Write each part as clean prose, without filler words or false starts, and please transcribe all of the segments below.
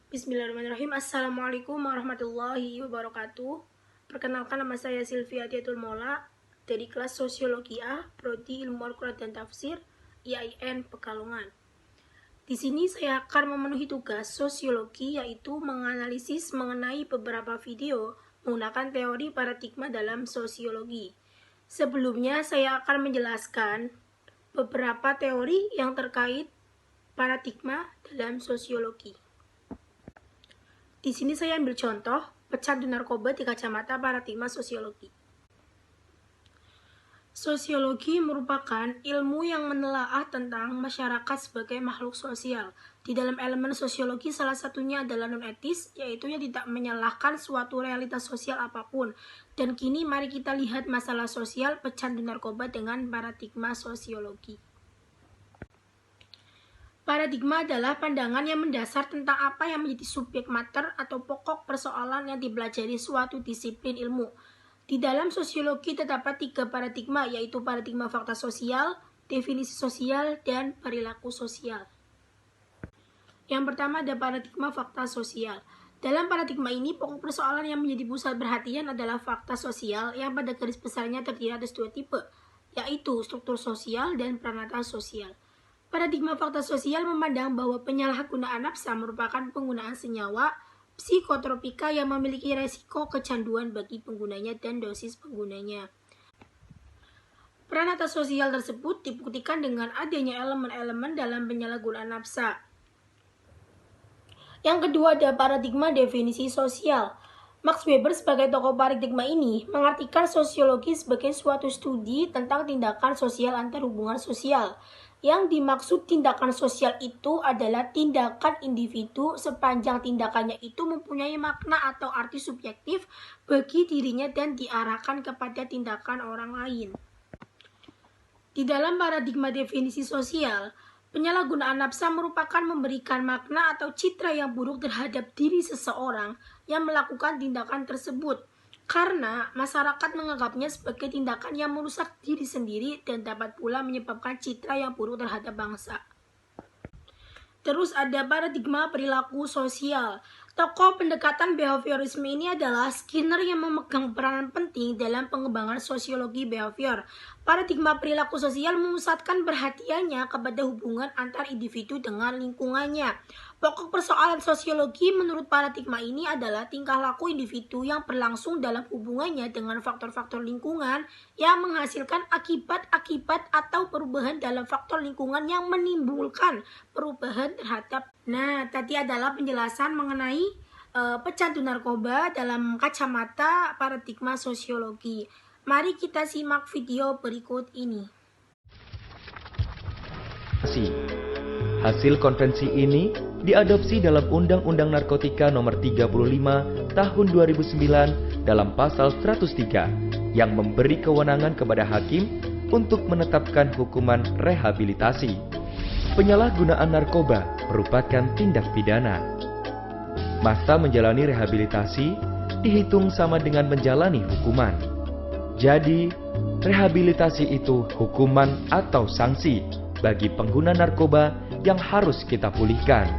Bismillahirrahmanirrahim. Assalamualaikum warahmatullahi wabarakatuh. Perkenalkan, nama saya Sylvia Tiatul Mola dari kelas Sosiologi A, Prodi Ilmu Al-Quran dan Tafsir, IAIN Pekalongan. Di sini saya akan memenuhi tugas sosiologi, yaitu menganalisis mengenai beberapa video menggunakan teori paradigma dalam sosiologi. Sebelumnya saya akan menjelaskan beberapa teori yang terkait paradigma dalam sosiologi. Di sini saya ambil contoh pecandu narkoba di kacamata paradigma sosiologi. Sosiologi merupakan ilmu yang menelaah tentang masyarakat sebagai makhluk sosial. Di dalam elemen sosiologi salah satunya adalah non-etis, yaitu yang tidak menyalahkan suatu realitas sosial apapun. Dan kini mari kita lihat masalah sosial pecandu narkoba dengan paradigma sosiologi. Paradigma adalah pandangan yang mendasar tentang apa yang menjadi subjek mater atau pokok persoalan yang dipelajari suatu disiplin ilmu. Di dalam sosiologi terdapat 3 paradigma, yaitu paradigma fakta sosial, definisi sosial, dan perilaku sosial. Yang pertama ada paradigma fakta sosial. Dalam paradigma ini, pokok persoalan yang menjadi pusat perhatian adalah fakta sosial yang pada garis besarnya terdiri atas 2 tipe, yaitu struktur sosial dan peranata sosial. Paradigma fakta sosial memandang bahwa penyalahgunaan nafsa merupakan penggunaan senyawa psikotropika yang memiliki resiko kecanduan bagi penggunanya dan dosis penggunanya. Peranata sosial tersebut dibuktikan dengan adanya elemen-elemen dalam penyalahgunaan nafsa. Yang kedua ada paradigma definisi sosial. Max Weber sebagai tokoh paradigma ini mengartikan sosiologi sebagai suatu studi tentang tindakan sosial antar hubungan sosial. Yang dimaksud tindakan sosial itu adalah tindakan individu sepanjang tindakannya itu mempunyai makna atau arti subjektif bagi dirinya dan diarahkan kepada tindakan orang lain. Di dalam paradigma definisi sosial, penyalahgunaan nafsa merupakan memberikan makna atau citra yang buruk terhadap diri seseorang yang melakukan tindakan tersebut, karena masyarakat menganggapnya sebagai tindakan yang merusak diri sendiri dan dapat pula menyebabkan citra yang buruk terhadap bangsa. Terus ada paradigma perilaku sosial. Tokoh pendekatan behaviorisme ini adalah Skinner yang memegang peranan penting dalam pengembangan sosiologi behavior. Paradigma perilaku sosial memusatkan perhatiannya kepada hubungan antar individu dengan lingkungannya. Pokok persoalan sosiologi menurut paradigma ini adalah tingkah laku individu yang berlangsung dalam hubungannya dengan faktor-faktor lingkungan yang menghasilkan akibat-akibat atau perubahan dalam faktor lingkungan yang menimbulkan perubahan terhadap. Nah, tadi adalah penjelasan mengenai pecandu narkoba dalam kacamata paradigma sosiologi. Mari kita simak video berikut ini. Hasil konvensi ini diadopsi dalam Undang-Undang Narkotika Nomor 35 Tahun 2009 dalam pasal 103 yang memberi kewenangan kepada hakim untuk menetapkan hukuman rehabilitasi. Penyalahgunaan narkoba merupakan tindak pidana. Masa menjalani rehabilitasi dihitung sama dengan menjalani hukuman. Jadi, rehabilitasi itu hukuman atau sanksi bagi pengguna narkoba yang harus kita pulihkan.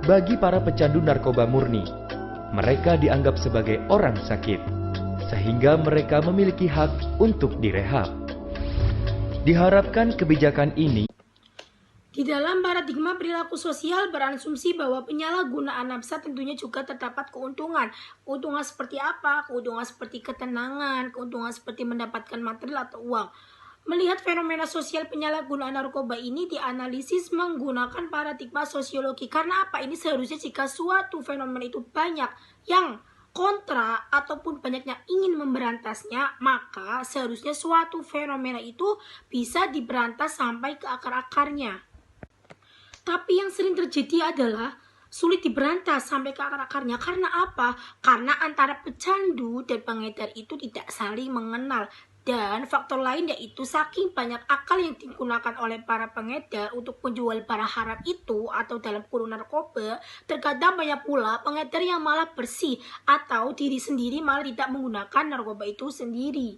Bagi para pecandu narkoba murni, mereka dianggap sebagai orang sakit, sehingga mereka memiliki hak untuk direhab. Diharapkan kebijakan ini di dalam paradigma perilaku sosial berasumsi bahwa penyalahgunaan nafsa tentunya juga terdapat keuntungan. Keuntungan seperti apa? Keuntungan seperti ketenangan, keuntungan seperti mendapatkan material atau uang. Melihat fenomena sosial penyalahgunaan narkoba ini dianalisis menggunakan paradigma sosiologi. Karena apa? Ini seharusnya jika suatu fenomena itu banyak yang kontra ataupun banyak yang ingin memberantasnya, maka seharusnya suatu fenomena itu bisa diberantas sampai ke akar-akarnya. Tapi yang sering terjadi adalah sulit diberantas sampai ke akar-akarnya. Karena apa? Karena antara pecandu dan pengedar itu tidak saling mengenal. Dan faktor lain yaitu saking banyak akal yang digunakan oleh para pengedar untuk menjual barang haram itu atau dalam kurung narkoba, terkadang banyak pula pengedar yang malah bersih atau diri sendiri malah tidak menggunakan narkoba itu sendiri.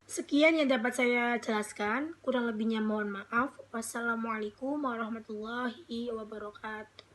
Sekian yang dapat saya jelaskan, kurang lebihnya mohon maaf. Wassalamualaikum warahmatullahi wabarakatuh.